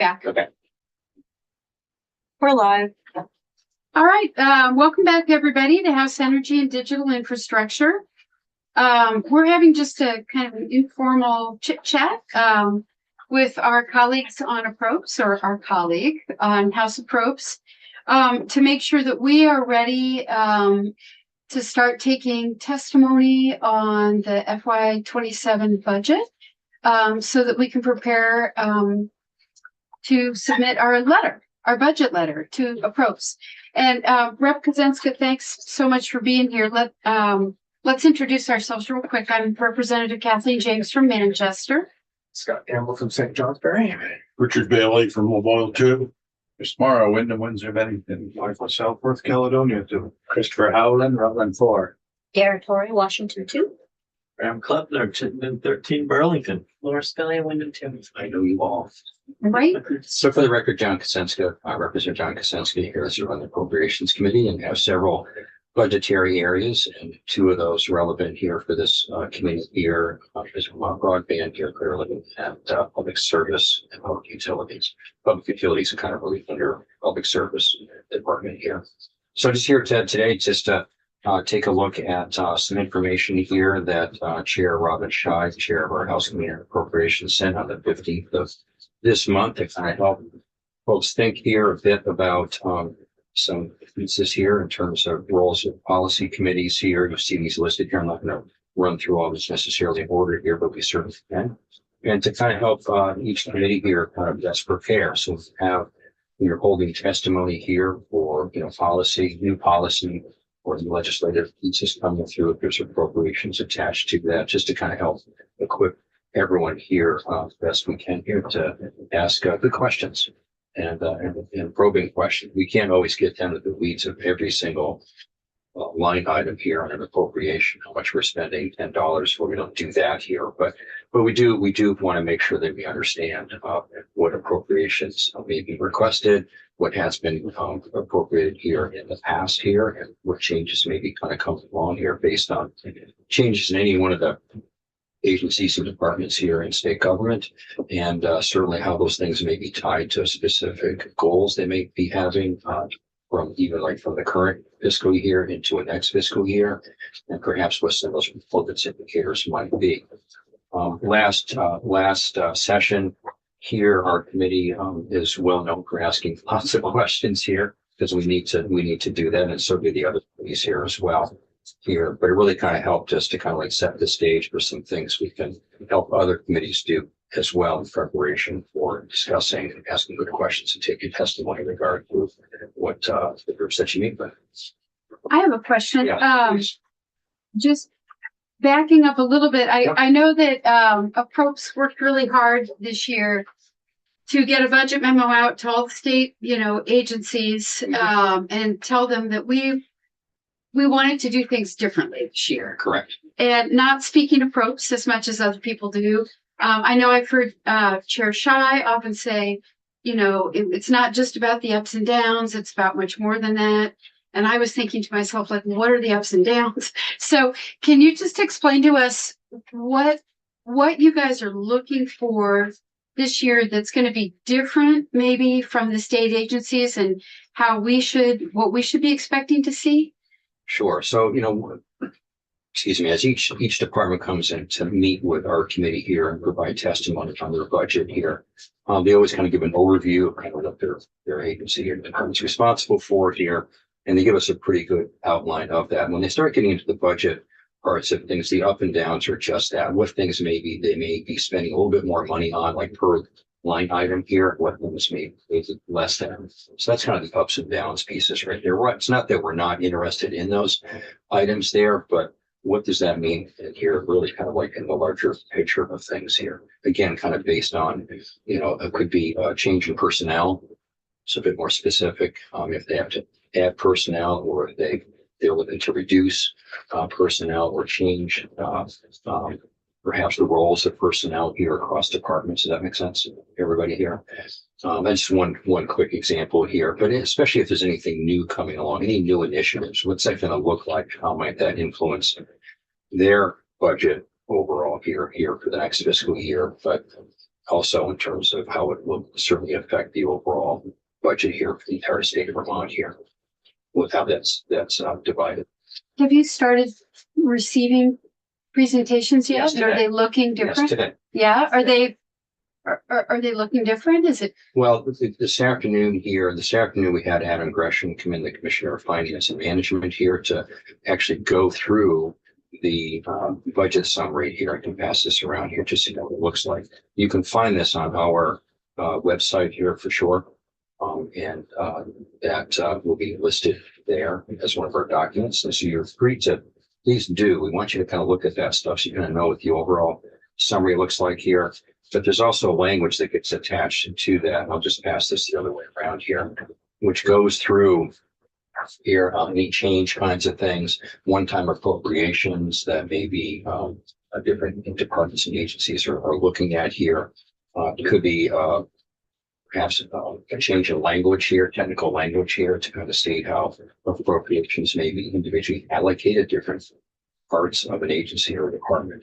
Back. Okay. We're live. All right. Welcome back, everybody, to House Energy and Digital Infrastructure. We're having just a kind of an informal chit chat with our colleagues on APROPS, or our colleague on House APROPS, to make sure that we are ready to start taking testimony on the FY27 budget, so that we can prepare to submit our budget letter to APROPS. And Rep. Kozenska, thanks so much for being here. Let's introduce ourselves real quick. I'm Representative Kathleen James from Manchester. Scott Campbell from St. Johnsbury. Richard Bailey from Mobile 2. Chris Morrow, Wyndham, Windsor, Bennington, Michael South, North Caledonia, to Christopher Howland, Rutland 4. Garrett Washington 2. Graham Kleppner, Chittenden 13, Burlington. Laura Scully, Wyndham 2. I know you all. Right. So for the record, John Kozenska, I represent John Kozenska here as on the Appropriations Committee and have several budgetary areas, and two of those relevant here for this committee here is broadband here clearly, and public service and public utilities. Public utilities are kind of really under public service department here. So just here today, just to take a look at some information here that Chair Robin Scheid, Chair of our House Committee on Appropriations, sent on the 15th of this month to kind of help folks think here a bit about some pieces here in terms of roles of policy committees here. You see these listed here. I'm not going to run through all this necessarily in order here, but we certainly can. And to kind of help each committee here kind of best prepare. So you're holding testimony here for, policy, new policy, or the legislative pieces coming through if there's appropriations attached to that, just to kind of help equip everyone here best we can here to ask good questions and probing questions. We can't always get down to the weeds of every single line item here on an appropriation, how much we're spending $10 for. We don't do that here, but we do want to make sure that we understand what appropriations may be requested, what has been appropriated here in the past here, and what changes may be kind of coming along here based on changes in any one of the agencies and departments here in state government, and certainly how those things may be tied to specific goals they may be having from the current fiscal year into a next fiscal year, and perhaps what some of those performance indicators might be. Last session here, our committee is well known for asking lots of questions here, because we need to do that, and so do the other committees here as well here. But it really kind of helped us to kind of set the stage for some things we can help other committees do as well in preparation for discussing and asking good questions and taking testimony in regard to what the groups that you meet with. I have a question. Yeah, Just backing up a little bit, I know that APROPS worked really hard this year to get a budget memo out to all the state, agencies, and tell them that we wanted to do things differently this year. correct. And not speaking to APROPS as much as other people do. I know I've heard Chair Scheid often say, it's not just about the ups and downs, it's about much more than that. And I was thinking to myself, like, what are the ups and downs? So can you just explain to us what you guys are looking for this year that's going to be different maybe from the state agencies, and what we should be expecting to see? Sure. So, as each department comes in to meet with our committee here and provide testimony on their budget here, they always kind of give an overview of kind of what their agency or department's responsible for here. And they give us a pretty good outline of that. When they start getting into the budget parts of things, the up and downs are just that. What things they may be spending a little bit more money on, like per line item here, what things may be less than. So that's kind of the ups and downs pieces right there. It's not that we're not interested in those items there, but what does that mean here? Really kind of like in the larger picture of things here. Again, kind of based on, it could be a change in personnel. It's a bit more specific. If they have to add personnel, or if they're looking to reduce personnel or change perhaps the roles of personnel here across departments. Does that make sense? Everybody here. That's just one quick example here, but especially if there's anything new coming along, any new initiatives, what's that going to look like? How might that influence their budget overall here for the next fiscal year? But also in terms of how it will certainly affect the overall budget here for the entire state of Vermont here, with how that's divided. Have you started receiving presentations yet? Yes, And are today. they looking Yes, different? today. Yeah, are they looking different? Is it? Well, this afternoon we had Adam Gresham come in, the Commissioner of Finance and Management here, to actually go through the budget summary here. I can pass this around here just so you know what it looks like. You can find this on our website here for sure. And that will be listed there as one of our documents. And so you're free to, please do. We want you to kind of look at that stuff so you kind of know what the overall summary looks like here. But there's also language that gets attached to that. I'll just pass this the other way around here, which goes through here any change kinds of things, one-time appropriations that maybe different departments and agencies are looking at here. It could be perhaps a change in language here, technical language here, to kind of state how appropriations may be individually allocated different parts of an agency or department.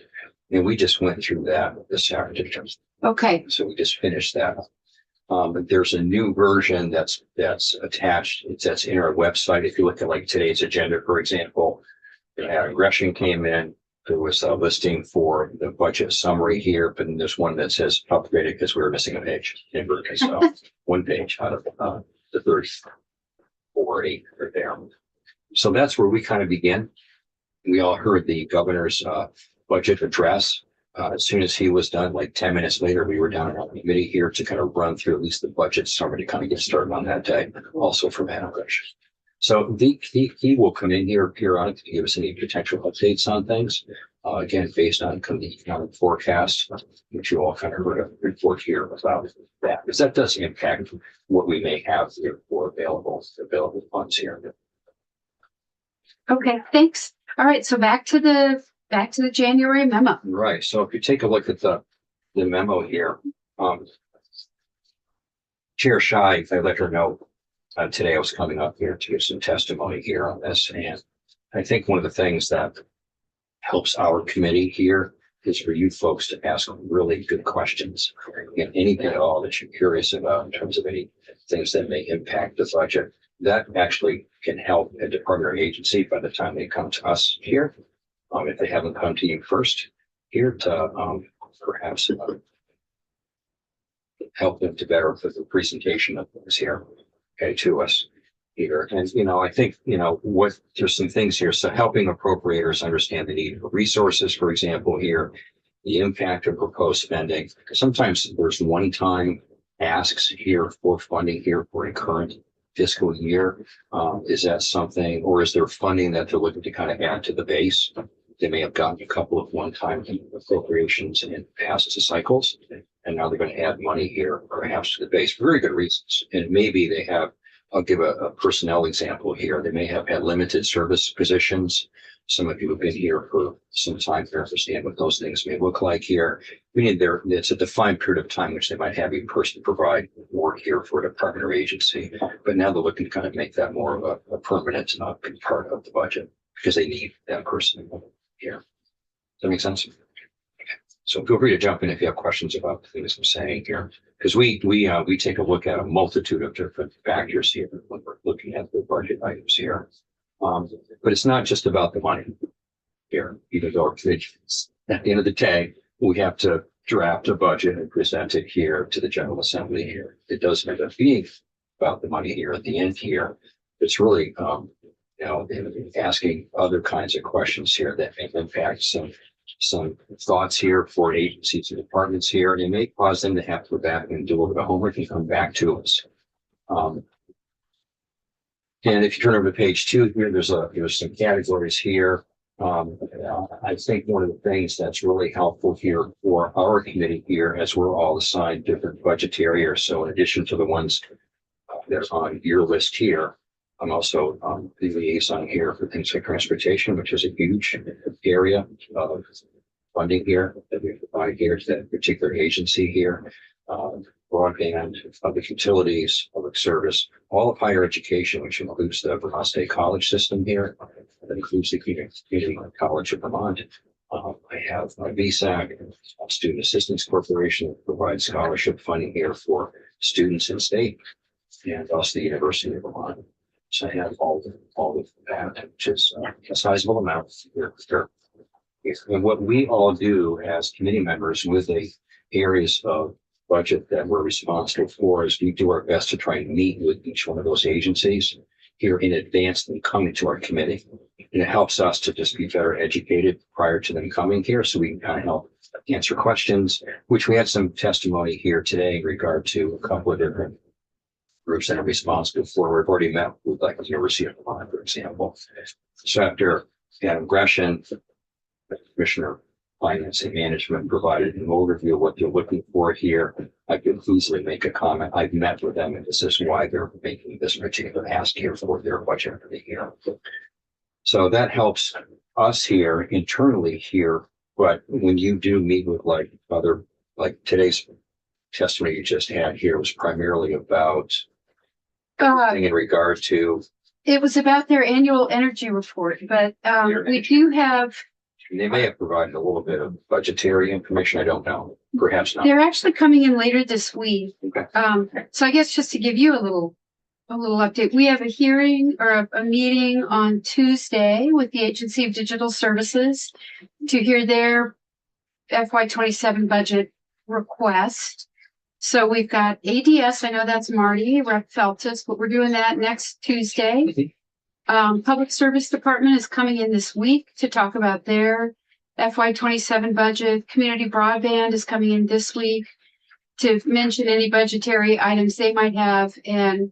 And we just went through that this afternoon. Okay. So we just finished that. But there's a new version that's attached. That's in our website. If you look at like today's agenda, for example, Adam Gresham came in. There was a listing for the budget summary here, but then there's one that says upgraded because we were missing a page. So one page out of the 34 right there. So that's where we kind of begin. We all heard the governor's budget address. As soon as he was done, like 10 minutes later, we were down in our committee here to kind of run through at least the budget summary to kind of get started on that day, also from Adam Gresham. So he will come in here periodically to give us any potential updates on things. Again, based on kind of the economic forecast, which you all kind of heard a report here about that, because that does impact what we may have here for available funds here. Okay, thanks. All right, so back to the January memo. Right. So if you take a look at the memo here, Chair Shy, I let her know today I was coming up here to give some testimony here on this. And I think one of the things that helps our committee here is for you folks to ask really good questions. And anything at all that you're curious about in terms of any things that may impact the budget, that actually can help a department or agency by the time they come to us here. If they haven't come to you first here to perhaps help them to better put the presentation of things here, okay, to us here. And, I think, there's some things here. So helping appropriators understand the need for resources, for example, here, the impact of proposed spending. Sometimes there's one-time asks here for funding here for a current fiscal year. Is that something, or is there funding that they're looking to kind of add to the base? They may have gotten a couple of one-time appropriations in past cycles, and now they're going to add money here, perhaps to the base for very good reasons. And maybe they have, I'll give a personnel example here. They may have had limited service positions. Some of you have been here for some time to understand what those things may look like here. Meaning it's a defined period of time which they might have a person provide work here for a department or agency. But now they're looking to kind of make that more of a permanent part of the budget because they need that person here. Does that make sense? Okay. So feel free to jump in if you have questions about the things I'm saying here, because we take a look at a multitude of different factors here when we're looking at the budget items here. But it's not just about the money here, even though at the end of the day, we have to draft a budget and present it here to the General Assembly here. It does end up being about the money here at the end here. It's really, asking other kinds of questions here that may impact some thoughts here for agencies and departments here, and it may cause them to have to go back and do a little bit of homework and come back to us. And if you turn over to page 2 here, there's some categories here. I think one of the things that's really helpful here for our committee here, as we're all assigned different budgetary areas. So in addition to the ones that are on your list here, I'm also the liaison here for things like transportation, which is a huge area of funding here that we provide here to that particular agency here. Broadband, public utilities, public service, all of higher education, which includes the Vermont State College system here. That includes the Community College of Vermont. I have VSAC, Student Assistance Corporation, that provides scholarship funding here for students in state, and also the University of Vermont. So I have all of that, which is a sizable amount here. And what we all do as committee members with the areas of budget that we're responsible for is we do our best to try and meet with each one of those agencies here in advance of them coming to our committee. And it helps us to just be better educated prior to them coming here, so we can kind of help answer questions, which we had some testimony here today in regard to a couple of different groups that are responsible for. We've already met with, like, the University of Vermont, for example. So after Adam Gresham, the Commissioner of Finance and Management, provided an overview of what they're looking for here, I could easily make a comment. I've met with them, and this is why they're making this particular ask here for their budget for the year. So that helps us here internally here. But when you do meet with like today's testimony you just had here was primarily about in regard to. It was about their annual energy report, but we do have. They may have provided a little bit of budgetary information. I don't know. Perhaps not. They're actually coming in later this week. Okay. So I guess just to give you a little update, we have a hearing or a meeting on Tuesday with the Agency of Digital Services to hear their FY27 budget request. So we've got ADS. I know that's Marty, Rep Feltus, but we're doing that next Tuesday. Public Service Department is coming in this week to talk about their FY27 budget. Community Broadband is coming in this week to mention any budgetary items they might have. And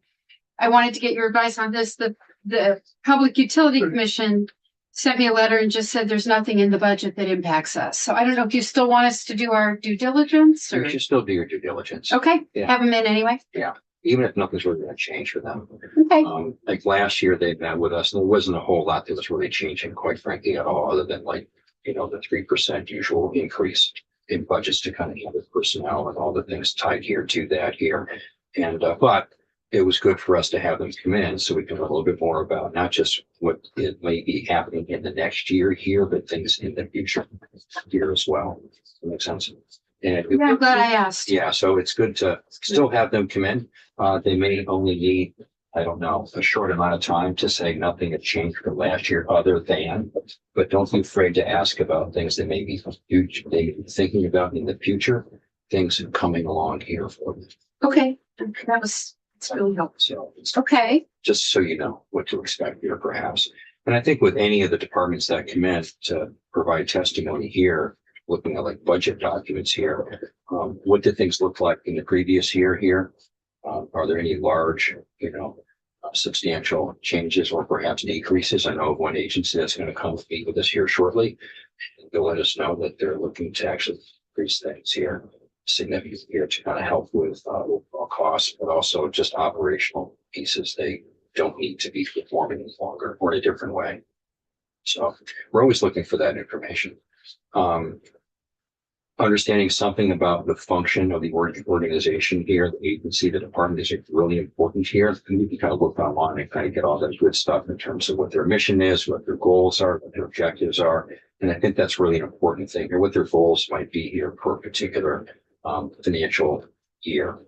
I wanted to get your advice on this. The Public Utility Commission sent me a letter and just said there's nothing in the budget that impacts us. So I don't know if you still want us to do our due diligence or. You should still do your due diligence. Okay, Yeah. have them in anyway. Even if nothing's really going to change for them. Okay. Like last year they met with us and there wasn't a whole lot that was really changing, quite frankly, at all, other than like, the 3% usual increase in budgets to kind of deal with personnel and all the things tied here to that here. And, but it was good for us to have them come in so we can learn a little bit more about not just what it may be happening in the next year here, but things in the future here as well. That makes sense. And Yeah, I'm glad I asked. yeah, so it's good to still have them come in. They may only need, I don't know, a short amount of time to say nothing had changed from last year other than, but don't be afraid to ask about things that may be huge, they be thinking about in the future, things coming along here for them. Okay, that's really helpful. So Okay, just so you know what to expect here perhaps. And I think with any of the departments that come in to provide testimony here, looking at like budget documents here, what did things look like in the previous year here? Are there any large, substantial changes or perhaps decreases? I know of one agency that's going to come meet with us here shortly. They'll let us know that they're looking to actually increase things here significantly here to kind of help with overall costs, but also just operational pieces they don't need to be performing any longer or in a different way. So we're always looking for that information. Understanding something about the function of the organization here, the agency, the department is really important here. And you can kind of look online and kind of get all that good stuff in terms of what their mission is, what their goals are, what their objectives are. And I think that's really an important thing here, what their goals might be here for a particular financial year,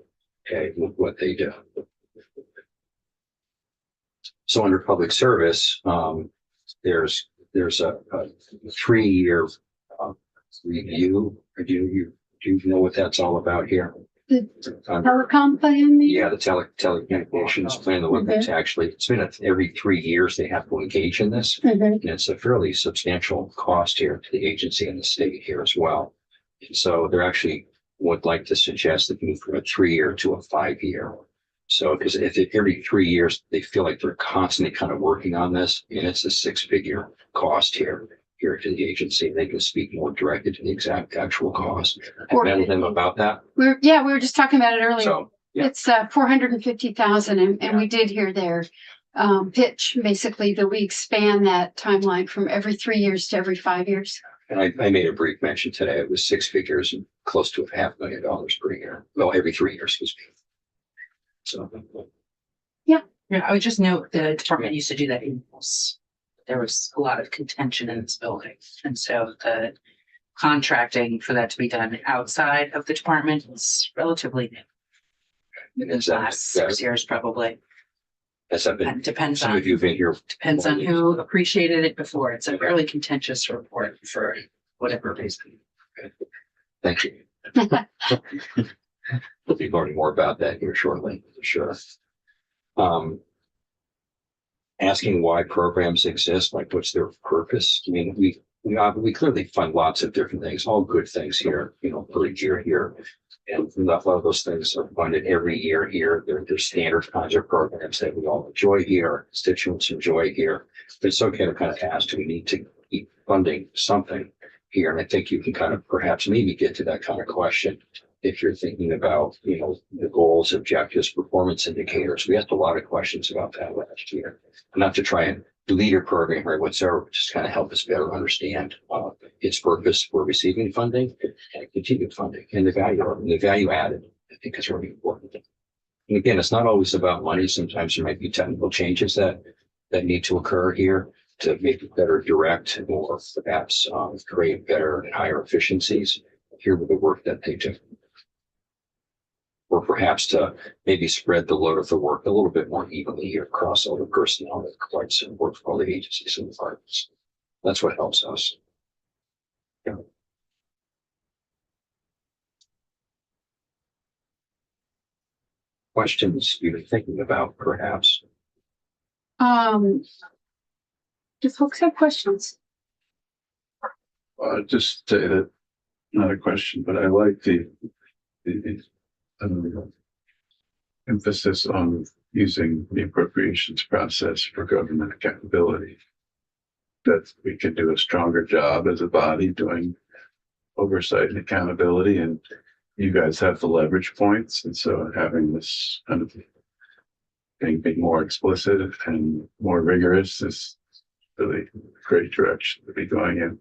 okay, with what they do. So under public service, there's a 3-year review. Do you know what that's all about here? the telecom plan. maybe? Yeah, the telecommunications plan, the one that's actually, it's been every 3 years they have to engage in this. Mhm. And it's a fairly substantial cost here to the agency and the state here as well. And so they're actually would like to suggest that move from a 3-year to a 5-year. So, because if every 3 years, they feel like they're constantly kind of working on this, and it's a 6-figure cost here to the agency. They can speak more directly to the exact actual cost. I've met with them about that. We were just talking about it earlier. So, yeah. It's 450,000, and we did hear their pitch basically that we expand that timeline from every 3 years to every 5 years. And I made a brief mention today. It was 6 figures and close to $500,000 per year. Well, every 3 years, excuse me. So, Yeah, I would just note the department used to do that in-house. There was a lot of contention in this building. And so the contracting for that to be done outside of the department is relatively new. And is that, Last 6 years, probably. has that been, And depends some on, of you have been here? depends on who appreciated it before. It's a fairly contentious report for whatever reason. Thank you. We'll be learning more about that here shortly, for sure. Asking why programs exist, like what's their purpose? I mean, we clearly fund lots of different things, all good things here, per year here. And a lot of those things are funded every year here. They're standard kinds of programs that we all enjoy here, constituents enjoy here. But it's okay to kind of ask, do we need to keep funding something here? And I think you can kind of perhaps maybe get to that kind of question if you're thinking about, the goals, objectives, performance indicators. We asked a lot of questions about that last year. Not to try and delete your program or whatsoever, but just kind of help us better understand its purpose for receiving funding and continued funding and the value added, I think is really important. And again, it's not always about money. Sometimes there might be technical changes that need to occur here to make it better direct or perhaps create better and higher efficiencies here with the work that they do. Or perhaps to maybe spread the load of the work a little bit more evenly here across all the personnel that provides support for all the agencies and departments. That's what helps us. Yeah. Questions you're thinking about, perhaps? Do folks have questions? Just say that, not a question, but I like the emphasis on using the appropriations process for government accountability. That we can do a stronger job as a body doing oversight and accountability, and you guys have the leverage points, and so having this kind of thing be more explicit and more rigorous is really a great direction to be going in.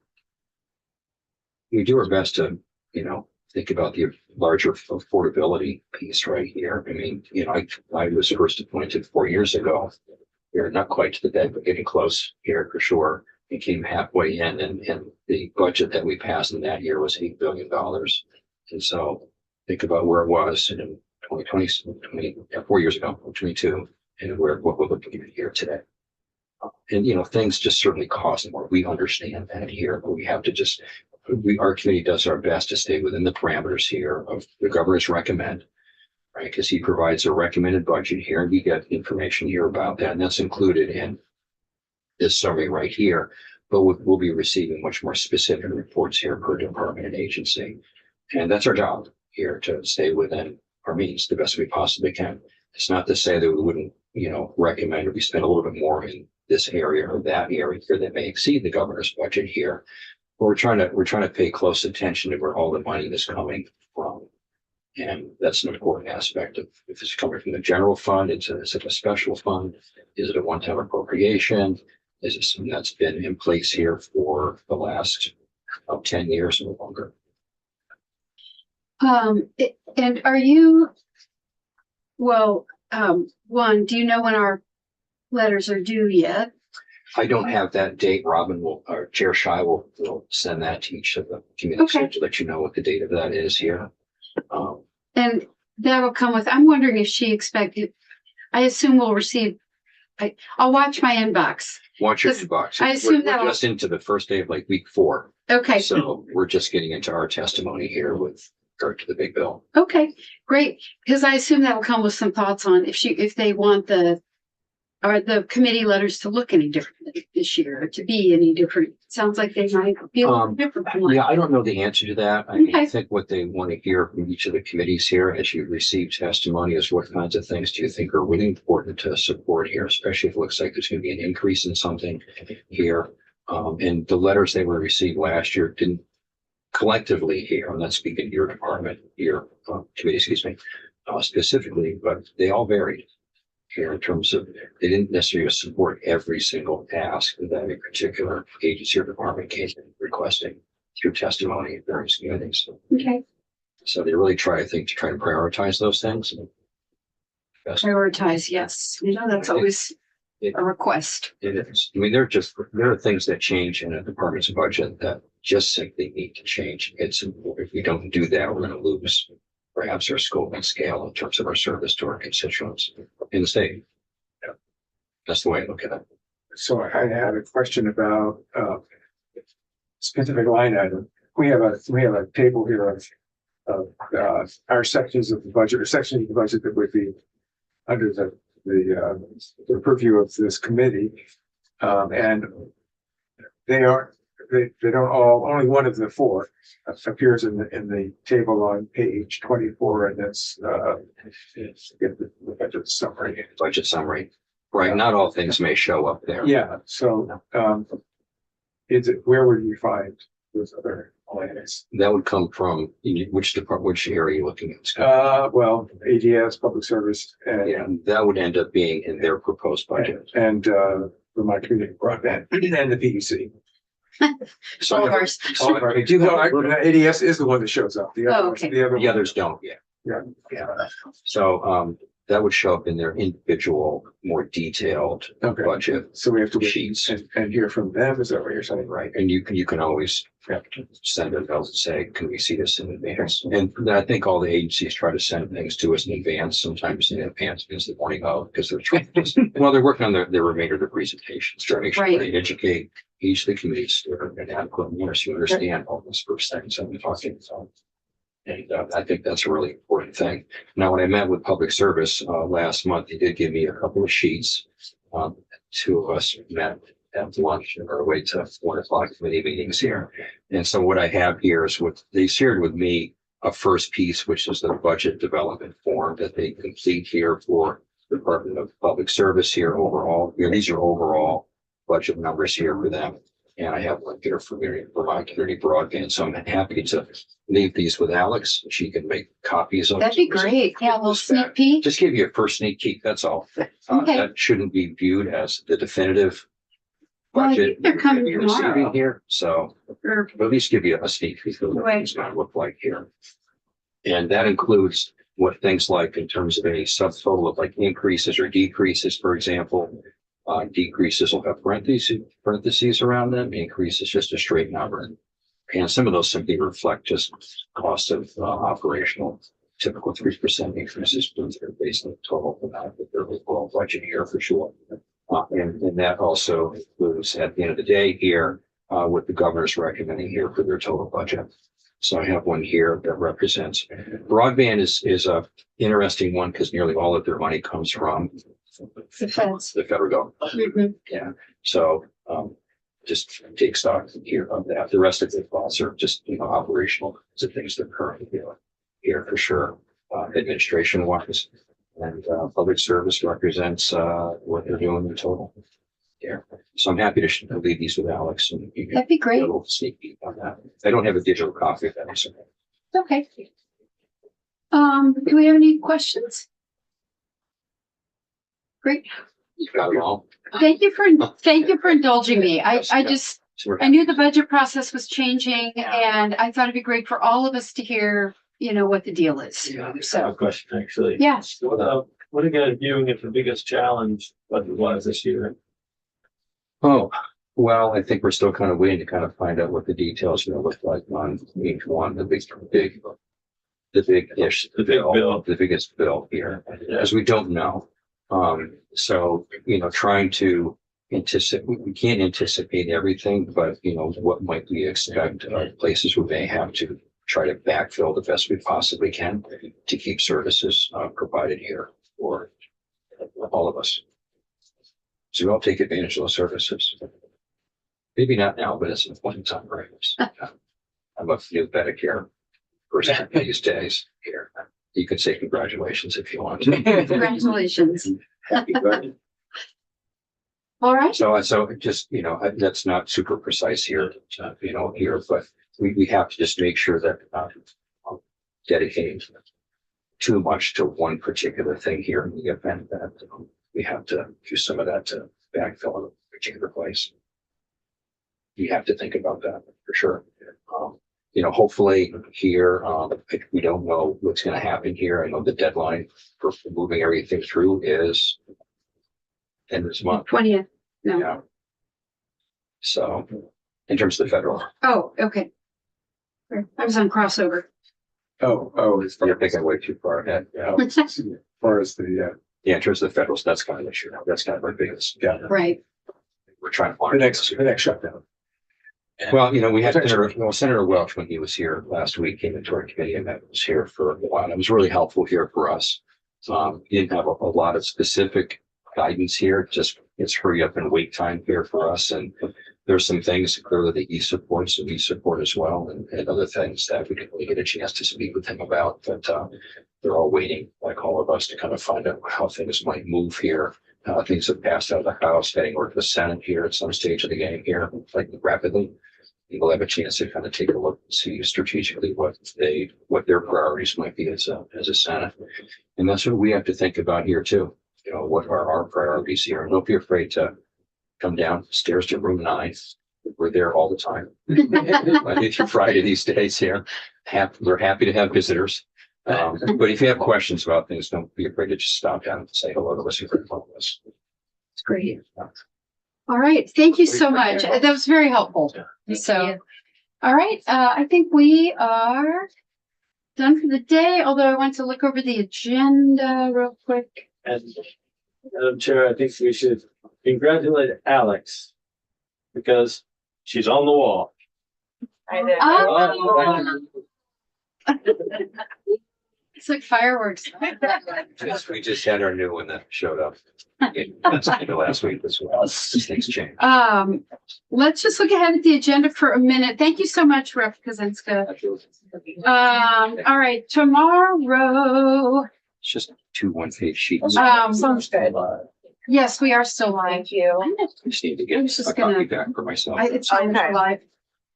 We do our best to, think about the larger affordability piece right here. I mean, I was first appointed 4 years ago. We're not quite to the bed, but getting close here for sure. It came halfway in, and the budget that we passed in that year was $8 billion. And so think about where it was in 4 years ago, 22, and what we're looking at here today. And, things just certainly cost more. We understand that here, but we have to our committee does our best to stay within the parameters here of the governor's recommend, right? Because he provides a recommended budget here, and we get information here about that, and that's included in this summary right here. But we'll be receiving much more specific reports here per department and agency, and that's our job here, to stay within our means the best we possibly can. It's not to say that we wouldn't, recommend or we spend a little bit more in this area or that area here that may exceed the governor's budget here. But we're trying to pay close attention to where all the money is coming from. And that's an important aspect of if it's coming from the general fund, is it a special fund? Is it a one-time appropriation? Is it something that's been in place here for the last 10 years or longer? And are you, one, do you know when our letters are due yet? I don't have that date. Robin or Chair Shy will send that to each of the committees to let you know what the date of that is here. And that will come with, I'm wondering if she expected, I assume we'll receive, I'll watch my inbox. Watch your inbox. I assume we're just into the first day of week 4. Okay. So we're just getting into our testimony here with regard to the big bill. Okay, great. Because I assume that will come with some thoughts on if they want the committee letters to look any different this year, or to be any different. Sounds like they might be a little different. Yeah, I don't know the answer to that. I mean, Okay. I think what they want to hear from each of the committees here as you receive testimony is what kinds of things do you think are really important to support here, especially if it looks like there's going to be an increase in something here. And the letters they were received last year didn't collectively here, I'm not speaking to your department, your committee, specifically, but they all varied here in terms of they didn't necessarily support every single task that a particular agency or department came in requesting through testimony at various committees. Okay. So they really try to prioritize those things. Prioritize, yes. That's always a request. It is. I mean, there are things that change in a department's budget that just simply need to change. If we don't do that, we're going to lose perhaps our scope and scale in terms of our service to our constituents in the state. Yeah. That's the way I look at it. So I had a question about specific line item. We have a table here of our sections of the budget, or sections of the budget that would be under the purview of this committee. And they don't all, only one of the four appears in the table on page 24, and that's the budget summary. Budget summary, right? Not all things may show up there. Yeah, so where would you find those other lines? That would come from which department, which area are you looking at? Well, ADS, public service, and Yeah, that would end up being in their proposed budget. and my community broadband and the PEC. So All of ours. I do have a little- ADS is the one that shows up. The Oh, other, okay. the others don't yet. Yeah. So that would show up in their individual, more detailed Okay. budget So we have to wait sheets. and hear from them. Is that what you're saying? Right, and you can always send a note and say, can we see this in advance? And I think all the agencies try to send things to us in advance, sometimes in advance because the morning of, because they're trying to, well, they're working on their remainder of the presentations, to make sure Right. they educate each of the committees in adequate manner so you understand all those first things that we're talking about. And I think that's a really important thing. Now, when I met with public service last month, they did give me a couple of sheets. Two of us met at lunch on our way to 1 o'clock committee meetings here. And so what I have here is what they shared with me, a first piece, which is the budget development form that they complete here for the Department of Public Service here overall. These are overall budget numbers here for them. And I have one here for my community broadband. So I'm happy to leave these with Alex. She can make copies of. That'd be great. Yeah, a little sneak peek. Just give you a first sneak peek, that's all. Okay. That shouldn't be viewed as the definitive Well, I budget think they're coming you're receiving tomorrow. here. So Or, but at least give you a sneak peek of what Right. it's going to look like here. And that includes what things like in terms of any subtotal of like increases or decreases, for example. Decreases will have parentheses around them. Increase is just a straight number. And some of those simply reflect just cost of operational, typical 3% increases based on the total amount of their overall budget here for sure. And that also includes at the end of the day here, what the governor's recommending here for their total budget. So I have one here that represents broadband is a interesting one because nearly all of their money comes from The feds. the federal government. Mhm. Yeah, so just take stock here of that. The rest of the costs are just, operational things that are currently here for sure. Administration wise and public service represents what they're doing in total. Yeah, so I'm happy to leave these with Alex and you can That'd be get great. a little sneak peek on that. I don't have a digital copy of that. So Okay. Do we have any questions? Great. you've got it all. Thank you for indulging me. I knew the budget process was changing and I thought it'd be great for all of us to hear, what the deal is. I have a So, question, actually. yeah. What are you guys viewing as the biggest challenge budget-wise this year? Oh, well, I think we're still kind of waiting to kind of find out what the details are going to look like on each one, the biggest bill, the biggest bill here, as we don't know. So, trying to anticipate, we can't anticipate everything, but, what might we expect, places we may have to try to backfill the best we possibly can to keep services provided here for all of us. So we'll take advantage of those services. Maybe not now, but it's an point in time, right? I'm a new Medicare person these days here. You can say congratulations if you want to. Congratulations. Happy birthday. All right. So just, that's not super precise here, but we have to just make sure that dedicating too much to one particular thing here in the event that we have to do some of that to backfill in a particular place. You have to think about that for sure. Hopefully here, we don't know what's going to happen here. I know the deadline for moving everything through is end of this month. 20th. No. Yeah. So, in terms of the federal, Oh, okay. I was on crossover. It's you're thinking way too far ahead. Yeah. as far as the, Yeah, in terms of the federals, that's kind of an issue. That's kind of our biggest. Yeah. Right. We're trying to. the next shutdown. Well, we had Senator Welch, when he was here last week, came into our committee and that was here for a while. It was really helpful here for us. He didn't have a lot of specific guidance here, just it's hurry up and wait time here for us. And there's some things clearly that he supports and we support as well, and other things that we didn't really get a chance to speak with him about. But they're all waiting, like all of us, to kind of find out how things might move here. Things have passed out of the House, heading over to the Senate here at some stage of the game here, like rapidly. People have a chance to kind of take a look and see strategically what their priorities might be as a Senate. And that's what we have to think about here too. What are our priorities here? And don't be afraid to come downstairs to room 9. We're there all the time. Monday through Friday these days here. We're happy to have visitors. But if you have questions about things, don't be afraid to just stop down and say hello to us. It's great. All right. Thank you so much. That was very helpful. So, all right. I think we are done for the day, although I want to look over the agenda real quick. And Madam Chair, I think we should congratulate Alex because she's on the wall. Oh, it's like fireworks. We just had our new one that showed up. That's last week as well. Things change. Let's just look ahead at the agenda for a minute. Thank you so much, Rep. Kaczynska. All right, tomorrow. It's just 2 one-page sheets. Sounds good. Yes, we are still live. Thank you. I just need to I get was just a copy gonna- back for myself. It's always Okay. live.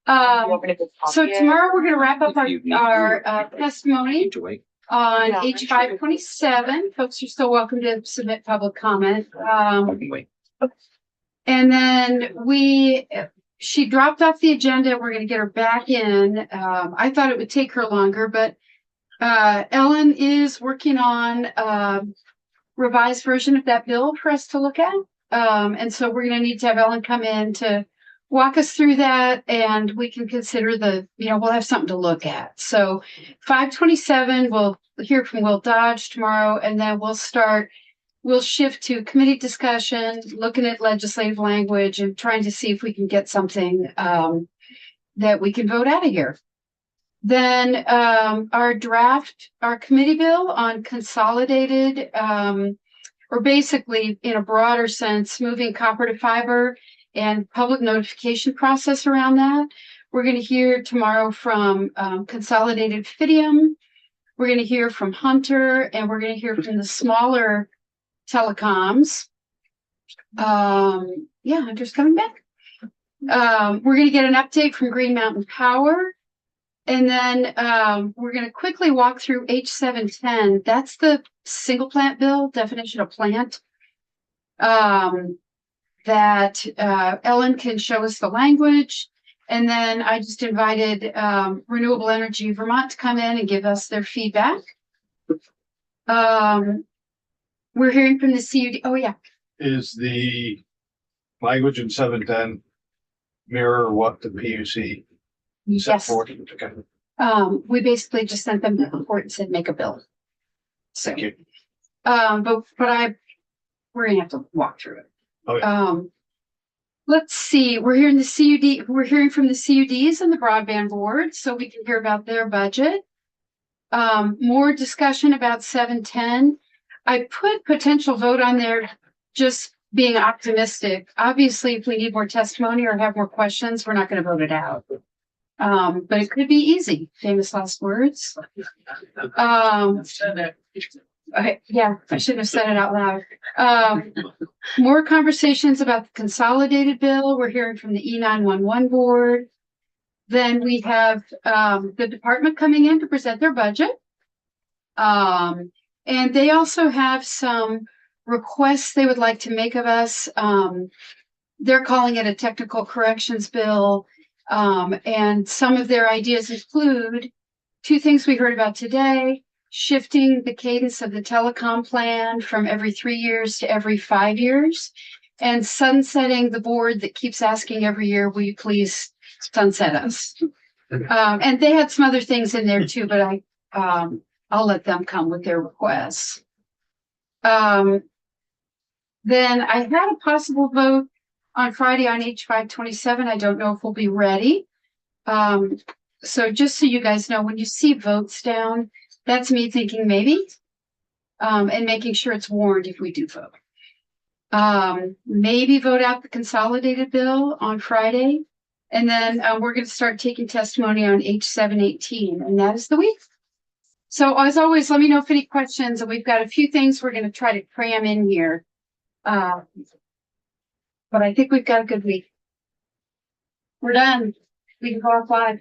You want me to go So copy it? tomorrow we're gonna wrap up If you need our to. testimony Need to wait. on Yeah. H 527. Folks are still welcome to submit public comment. I can wait. And then she dropped off the agenda. We're gonna get her back in. I thought it would take her longer, but Ellen is working on revised version of that bill for us to look at. And so we're gonna need to have Ellen come in to walk us through that, and we can consider we'll have something to look at. So 527, we'll hear from Will Dodge tomorrow, and then we'll shift to committee discussion, looking at legislative language and trying to see if we can get something that we can vote out of here. Then our committee bill on consolidated, or basically in a broader sense, moving copper to fiber and public notification process around that. We're going to hear tomorrow from Consolidated Fidium. We're going to hear from Hunter, and we're going to hear from the smaller telecoms. Hunter's coming back. We're going to get an update from Green Mountain Power. And then we're going to quickly walk through H710. That's the single plant bill, definition of plant. That Ellen can show us the language. And then I just invited Renewable Energy Vermont to come in and give us their feedback. We're hearing from the CUD. Oh, yeah. Is the language in 710 mirror what the PUC set Yes. forth? Okay, We basically just sent them the report and said, make a bill. So, thank you. but we're gonna have to walk through it. Okay. Let's see, we're hearing from the CUDs and the broadband board, so we can hear about their budget. More discussion about 710. I put potential vote on there, just being optimistic. Obviously, if we need more testimony or have more questions, we're not gonna vote it out. But it could be easy, famous last words. Okay, yeah, I shouldn't have said it out loud. More conversations about the consolidated bill. We're hearing from the E911 board. Then we have the department coming in to present their budget. And they also have some requests they would like to make of us. They're calling it a technical corrections bill. And some of their ideas include 2 things we heard about today. shifting the cadence of the telecom plan from every 3 years to every 5 years, and sunsetting the board that keeps asking every year, will you please sunset us? And they had some other things in there too, but I'll let them come with their requests. Then I had a possible vote on Friday on H527. I don't know if we'll be ready. So just so you guys know, when you see votes down, that's me thinking maybe, and making sure it's warned if we do vote. Maybe vote out the consolidated bill on Friday. And then we're going to start taking testimony on H718, and that is the week. So as always, let me know if any questions, and we've got a few things we're going to try to cram in here. But I think we've got a good week. We're done. We can go offline.